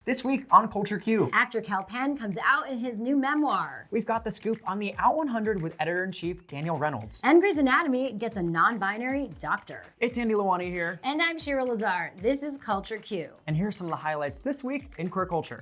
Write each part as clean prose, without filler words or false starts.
This week on Culture Q, actor Kal Penn comes out in his new memoir. We've got the scoop on the Out 100 with editor-in-chief Daniel Reynolds. And Grey's Anatomy gets a non-binary doctor. It's Andy Lalwani here. And I'm Shira Lazar. This is Culture Q. And here's some of the highlights this week in queer culture.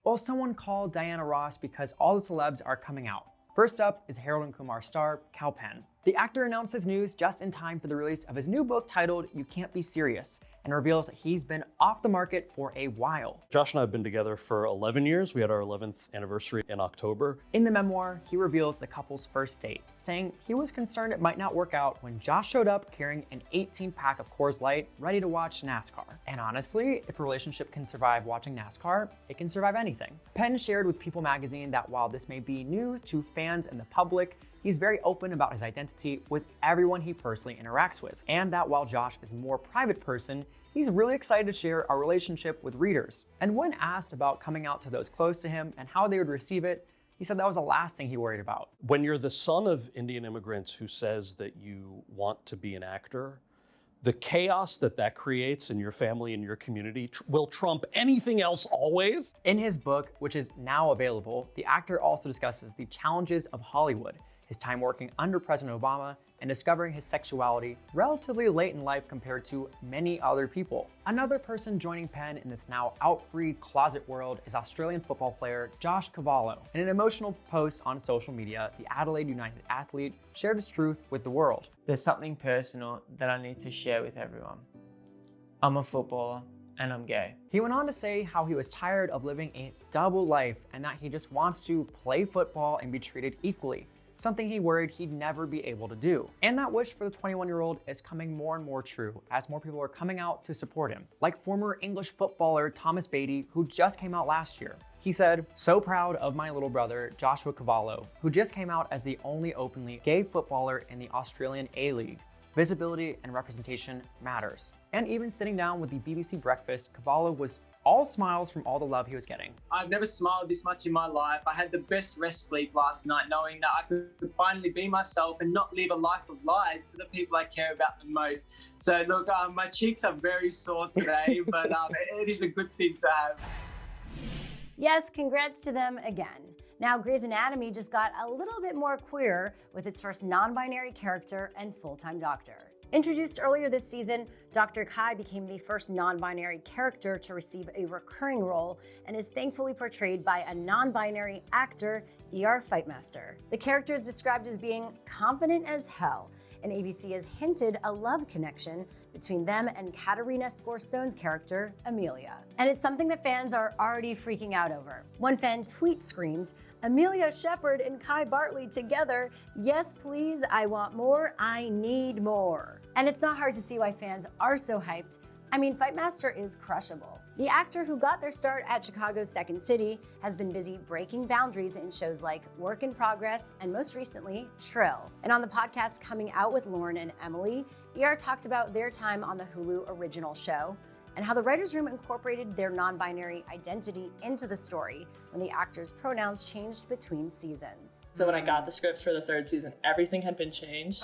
Well, someone called Diana Ross because all the celebs are coming out. First up is Harold Kumar star Kal Penn. The actor announced his news just in time for the release of his new book titled You Can't Be Serious, and reveals that he's been off the market for a while. Josh and I have been together for 11 years. We had our 11th anniversary in October. In the memoir, he reveals the couple's first date, saying he was concerned it might not work out when Josh showed up carrying an 18-pack of Coors Light, ready to watch NASCAR. And honestly, if a relationship can survive watching NASCAR, it can survive anything. Penn shared with People magazine that while this may be news to fans and the public, he's very open about his identity with everyone he personally interacts with, and that while Josh is a more private person, he's really excited to share our relationship with readers. And when asked about coming out to those close to him and how they would receive it, he said that was the last thing he worried about. When you're the son of Indian immigrants who says that you want to be an actor, the chaos that creates in your family and your community will trump anything else always. In his book, which is now available, the actor also discusses the challenges of Hollywood, his time working under President Obama, and discovering his sexuality relatively late in life compared to many other people. Another person joining Penn in this now out-free closet world is Australian football player Josh Cavallo. In an emotional post on social media, the Adelaide United athlete shared his truth with the world. There's something personal that I need to share with everyone. I'm a footballer and I'm gay. He went on to say how he was tired of living a double life and that he just wants to play football and be treated equally, something he worried he'd never be able to do. And that wish for the 21-year-old is coming more and more true as more people are coming out to support him, like former English footballer Thomas Beattie, who just came out last year. He said, "So proud of my little brother, Joshua Cavallo, who just came out as the only openly gay footballer in the Australian A-League. Visibility and representation matters." And even sitting down with the BBC Breakfast, Cavallo was all smiles from all the love he was getting. "I've never smiled this much in my life. I had the best rest sleep last night knowing that I could finally be myself and not live a life of lies to the people I care about the most." So look, my cheeks are very sore today, but it is a good thing to have. Yes, congrats to them again. Now, Grey's Anatomy just got a little bit more queer with its first non-binary character and full-time doctor. Introduced earlier this season, Dr. Kai became the first non-binary character to receive a recurring role and is thankfully portrayed by a non-binary actor, Fightmaster. The character is described as being confident as hell, and ABC has hinted a love connection between them and Katerina Scorsone's character, Amelia. And it's something that fans are already freaking out over. One fan tweet screamed, "Amelia Shepherd and Kai Bartley together. Yes, please, I want more, I need more." And it's not hard to see why fans are so hyped. I mean, Fightmaster is crushable. The actor who got their start at Chicago's Second City has been busy breaking boundaries in shows like Work in Progress and most recently, Shrill. And on the podcast Coming Out with Lauren and Emily, ER talked about their time on the Hulu original show and how the writer's room incorporated their non-binary identity into the story when the actors' pronouns changed between seasons. So when I got the scripts for the third season, everything had been changed,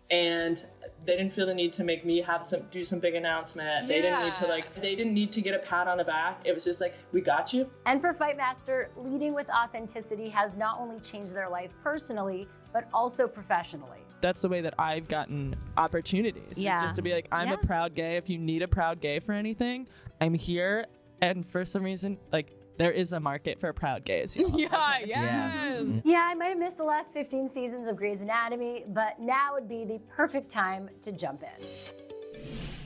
and they didn't feel the need to make me do some big announcement. They didn't need to get a pat on the back. It was just like, we got you. And for Fightmaster, leading with authenticity has not only changed their life personally, but also professionally. That's the way that I've gotten opportunities. Yeah. It's just to be like, I'm a proud gay. If you need a proud gay for anything, I'm here. And for some reason, like, there is a market for proud gays. Y'all. Yeah, I might have missed the last 15 seasons of Grey's Anatomy, but now would be the perfect time to jump in.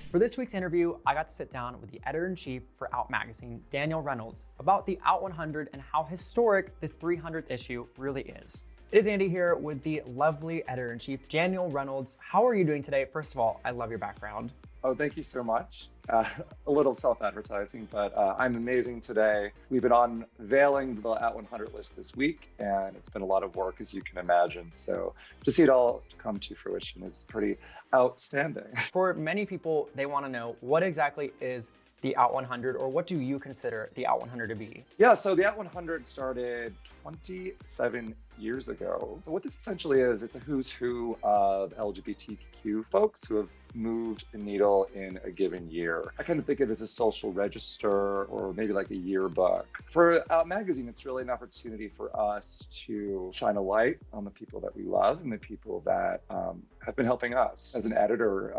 For this week's interview, I got to sit down with the editor-in-chief for Out magazine, Daniel Reynolds, about the Out 100 and how historic this 300th issue really is. It is Andy here with the lovely editor-in-chief, Daniel Reynolds. How are you doing today? First of all, I love your background. Oh, thank you so much. A little self-advertising, but I'm amazing today. We've been unveiling the Out 100 list this week, and it's been a lot of work, as you can imagine. So to see it all come to fruition is pretty outstanding. For many people, they want to know what exactly is the Out 100, or what do you consider the Out 100 to be? Yeah, so the Out 100 started 27 years ago. What this essentially is, it's a who's who of LGBTQ folks who have moved the needle in a given year. I kind of think of it as a social register or maybe like a yearbook. For Out Magazine, it's really an opportunity for us to shine a light on the people that we love and the people that have been helping us. As an editor,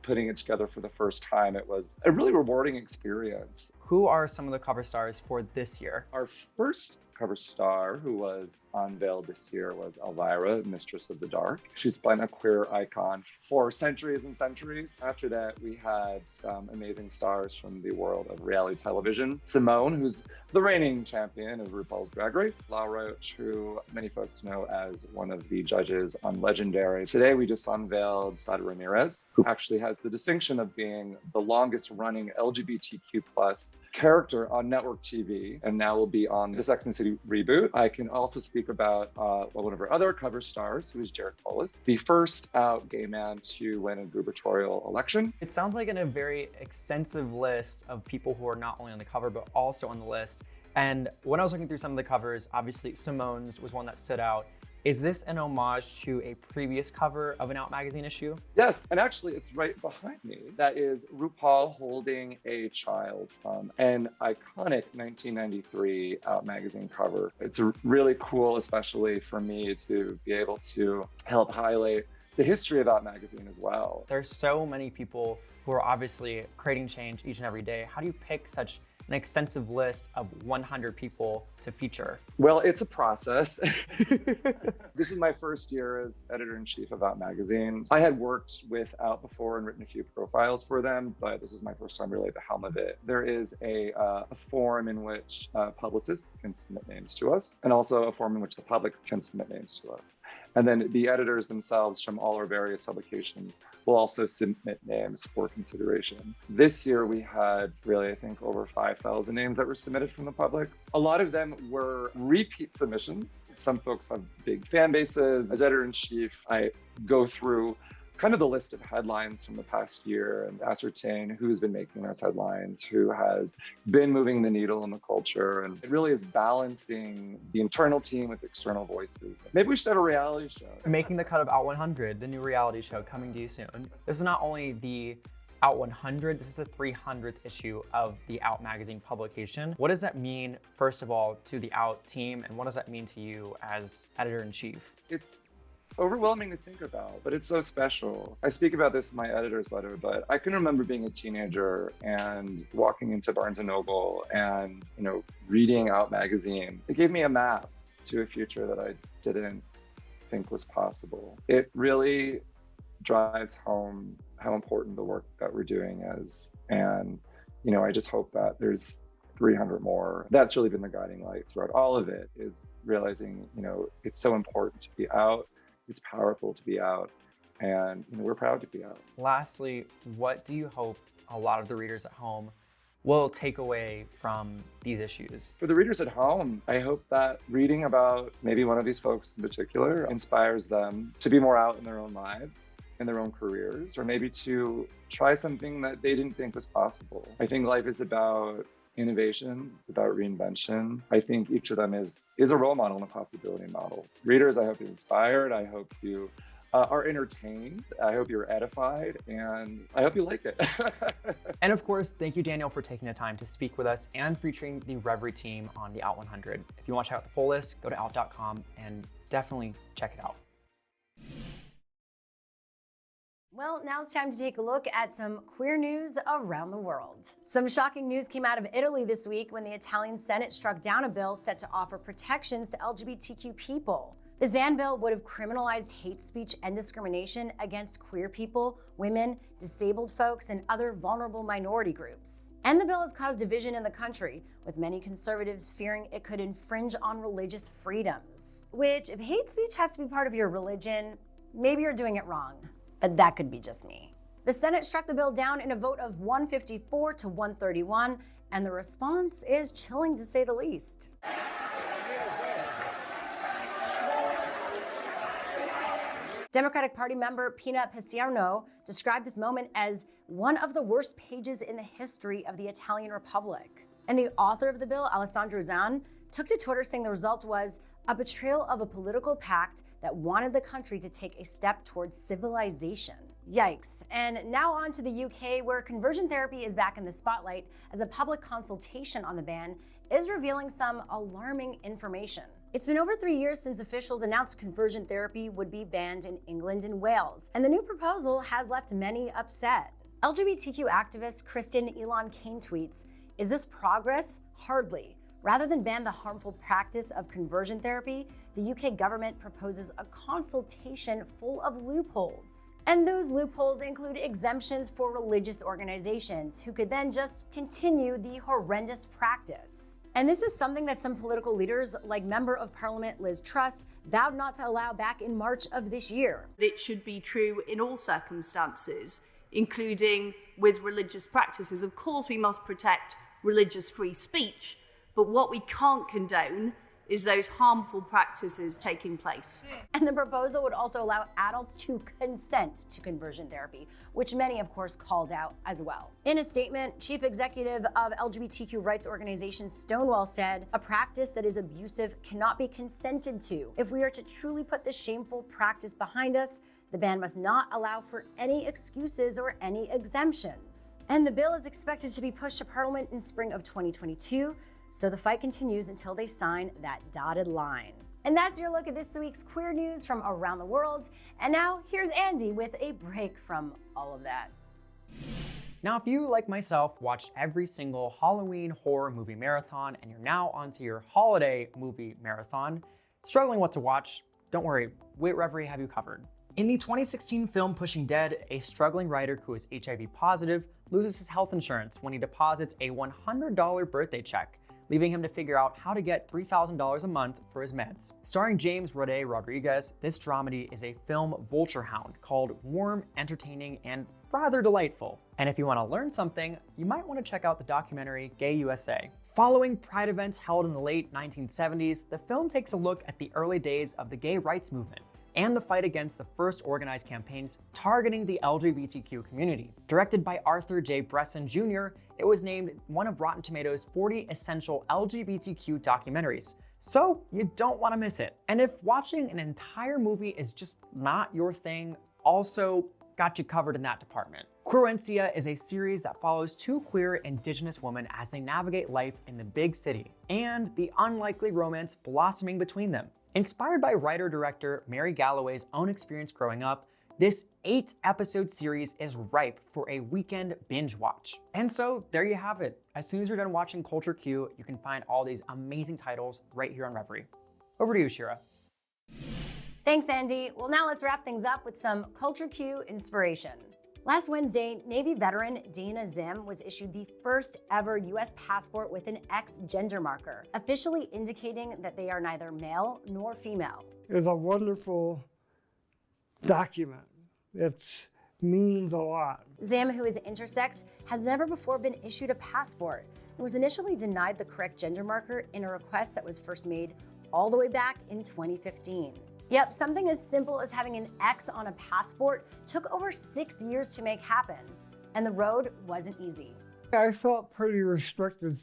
putting it together for the first time, it was a really rewarding experience. Who are some of the cover stars for this year? Our first cover star who was unveiled this year was Elvira, Mistress of the Dark. She's been a queer icon for centuries and centuries. After that, we had some amazing stars from the world of reality television. Simone, who's the reigning champion of RuPaul's Drag Race. Laura, who many folks know as one of the judges on Legendary. Today, we just unveiled Sada Ramirez, who actually has the distinction of being the longest running LGBTQ+ character on network TV, and now will be on the Sex and the City reboot. I can also speak about one of our other cover stars, who is Jared Polis, the first out gay man to win a gubernatorial election. It sounds like in a very extensive list of people who are not only on the cover, but also on the list. And when I was looking through some of the covers, obviously Simone's was one that stood out. Is this an homage to a previous cover of an Out magazine issue? Yes, and actually it's right behind me. That is RuPaul holding a child from an iconic 1993 Out magazine cover. It's really cool, especially for me, to be able to help highlight the history of Out magazine as well. There's so many people who are obviously creating change each and every day. How do you pick such an extensive list of 100 people to feature? Well, it's a process. This is my first year as editor-in-chief of Out magazine. I had worked with Out before and written a few profiles for them, but this is my first time really at the helm of it. There is a form in which publicists can submit names to us, and also a form in which the public can submit names to us. And then the editors themselves from all our various publications will also submit names for consideration. This year we had really, I think, over 5,000 names that were submitted from the public. A lot of them were repeat submissions. Some folks have big fan bases. As editor-in-chief, I go through kind of the list of headlines from the past year and ascertain who's been making those headlines, who has been moving the needle in the culture. And it really is balancing the internal team with external voices. Maybe we should have a reality show. Making the cut of Out 100, the new reality show coming to you soon. This is not only the Out 100, this is the 300th issue of the Out magazine publication. What does that mean, first of all, to the Out team, and what does that mean to you as editor-in-chief? It's overwhelming to think about, but it's so special. I speak about this in my editor's letter, but I can remember being a teenager and walking into Barnes & Noble and, reading Out magazine. It gave me a map to a future that I didn't think was possible. It really drives home how important the work that we're doing is. And, I just hope that there's 300 more. That's really been the guiding light throughout all of it, is realizing, it's so important to be out. It's powerful to be out, and we're proud to be out. Lastly, what do you hope a lot of the readers at home will take away from these issues? For the readers at home, I hope that reading about maybe one of these folks in particular inspires them to be more out in their own lives, in their own careers, or maybe to try something that they didn't think was possible. I think life is about innovation, it's about reinvention. I think each of them is a role model and a possibility model. Readers, I hope you're inspired. I hope you are entertained. I hope you're edified, and I hope you like it. And of course, thank you, Daniel, for taking the time to speak with us and featuring the Revry team on the Out 100. If you want to check out the full list, go to out.com and definitely check it out. Well, now it's time to take a look at some queer news around the world. Some shocking news came out of Italy this week when the Italian Senate struck down a bill set to offer protections to LGBTQ people. The Zan bill would have criminalized hate speech and discrimination against queer people, women, disabled folks, and other vulnerable minority groups. And the bill has caused division in the country, with many conservatives fearing it could infringe on religious freedoms. Which, if hate speech has to be part of your religion, maybe you're doing it wrong. But that could be just me. The Senate struck the bill down in a vote of 154 to 131, and the response is chilling to say the least. Democratic Party member Pina Pisciano described this moment as one of the worst pages in the history of the Italian Republic. And the author of the bill, Alessandro Zan, took to Twitter saying the result was a betrayal of a political pact that wanted the country to take a step towards civilization. Yikes. And now on to the UK, where conversion therapy is back in the spotlight as a public consultation on the ban is revealing some alarming information. It's been over 3 years since officials announced conversion therapy would be banned in England and Wales, and the new proposal has left many upset. LGBTQ activist Kristen Elon Kane tweets, "Is this progress? Hardly. Rather than ban the harmful practice of conversion therapy, the UK government proposes a consultation full of loopholes. And those loopholes include exemptions for religious organizations who could then just continue the horrendous practice." And this is something that some political leaders, like Member of Parliament Liz Truss, vowed not to allow back in March of this year. It should be true in all circumstances, including with religious practices. Of course, we must protect religious free speech, but what we can't condone is those harmful practices taking place. And the proposal would also allow adults to consent to conversion therapy, which many, of course, called out as well. In a statement, Chief Executive of LGBTQ rights organization Stonewall said, "A practice that is abusive cannot be consented to. If we are to truly put this shameful practice behind us, the ban must not allow for any excuses or any exemptions." And the bill is expected to be pushed to Parliament in spring of 2022, so the fight continues until they sign that dotted line. And that's your look at this week's queer news from around the world. And now here's Andy with a break from all of that. Now, if you, like myself, watched every single Halloween horror movie marathon and you're now onto your holiday movie marathon, struggling what to watch, don't worry, we at Revry have you covered. In the 2016 film Pushing Dead, a struggling writer who is HIV positive loses his health insurance when he deposits a $100 birthday check, leaving him to figure out how to get $3,000 a month for his meds. Starring James Roday Rodriguez, this dramedy is a film vulture hound called warm, entertaining, and rather delightful. And if you want to learn something, you might want to check out the documentary Gay USA. Following Pride events held in the late 1970s, the film takes a look at the early days of the gay rights movement and the fight against the first organized campaigns targeting the LGBTQ community. Directed by Arthur J. Bresson Jr., it was named one of Rotten Tomatoes' 40 essential LGBTQ documentaries, so you don't want to miss it. And if watching an entire movie is just not your thing, also got you covered in that department. Querencia is a series that follows two queer Indigenous women as they navigate life in the big city, and the unlikely romance blossoming between them. Inspired by writer-director Mary Galloway's own experience growing up, this 8-episode series is ripe for a weekend binge watch. And so there you have it. As soon as you're done watching Culture Q, you can find all these amazing titles right here on Revry. Over to you, Shira. Thanks, Andy. Well, now let's wrap things up with some Culture Q inspiration. Last Wednesday, Navy veteran Dana Zzyym was issued the first ever US passport with an X gender marker, officially indicating that they are neither male nor female. It's a wonderful document. It means a lot. Zzyym, who is intersex, has never before been issued a passport and was initially denied the correct gender marker in a request that was first made all the way back in 2015. Yep, something as simple as having an X on a passport took over 6 years to make happen, and the road wasn't easy. I felt pretty restricted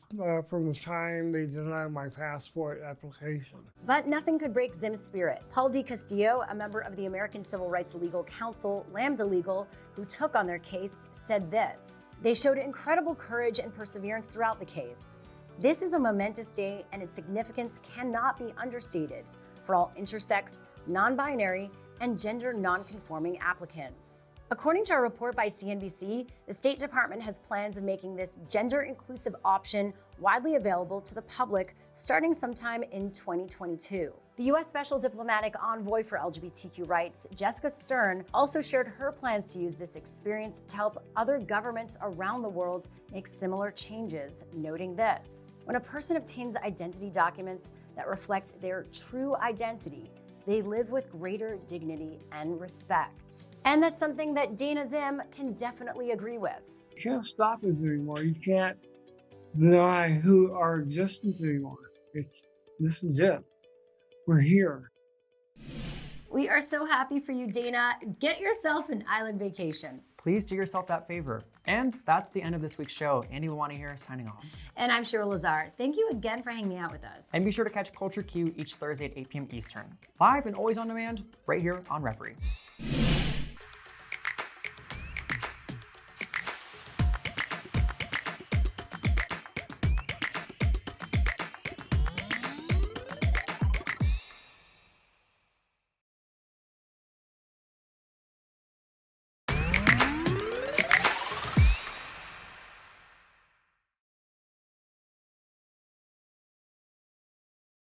from the time they denied my passport application. But nothing could break Zymm's spirit. Paul D. Castillo, a member of the American Civil Rights Legal Council, Lambda Legal, who took on their case, said this: "They showed incredible courage and perseverance throughout the case. This is a momentous day, and its significance cannot be understated for all intersex, non-binary, and gender non-conforming applicants." According to a report by CNBC, the State Department has plans of making this gender-inclusive option widely available to the public starting sometime in 2022. The U.S. Special Diplomatic Envoy for LGBTQ rights, Jessica Stern, also shared her plans to use this experience to help other governments around the world make similar changes, noting this: "When a person obtains identity documents that reflect their true identity, they live with greater dignity and respect." And that's something that Dana Zzyym can definitely agree with. You can't stop us anymore. You can't deny who our existence anymore. This is it. We're here. We are so happy for you, Dana. Get yourself an island vacation. Please do yourself that favor. And that's the end of this week's show. Andy Lalwani here, signing off. And I'm Shira Lazar. Thank you again for hanging out with us. And be sure to catch Culture Q each Thursday at 8 p.m. Eastern. Live and always on demand, right here on Revry.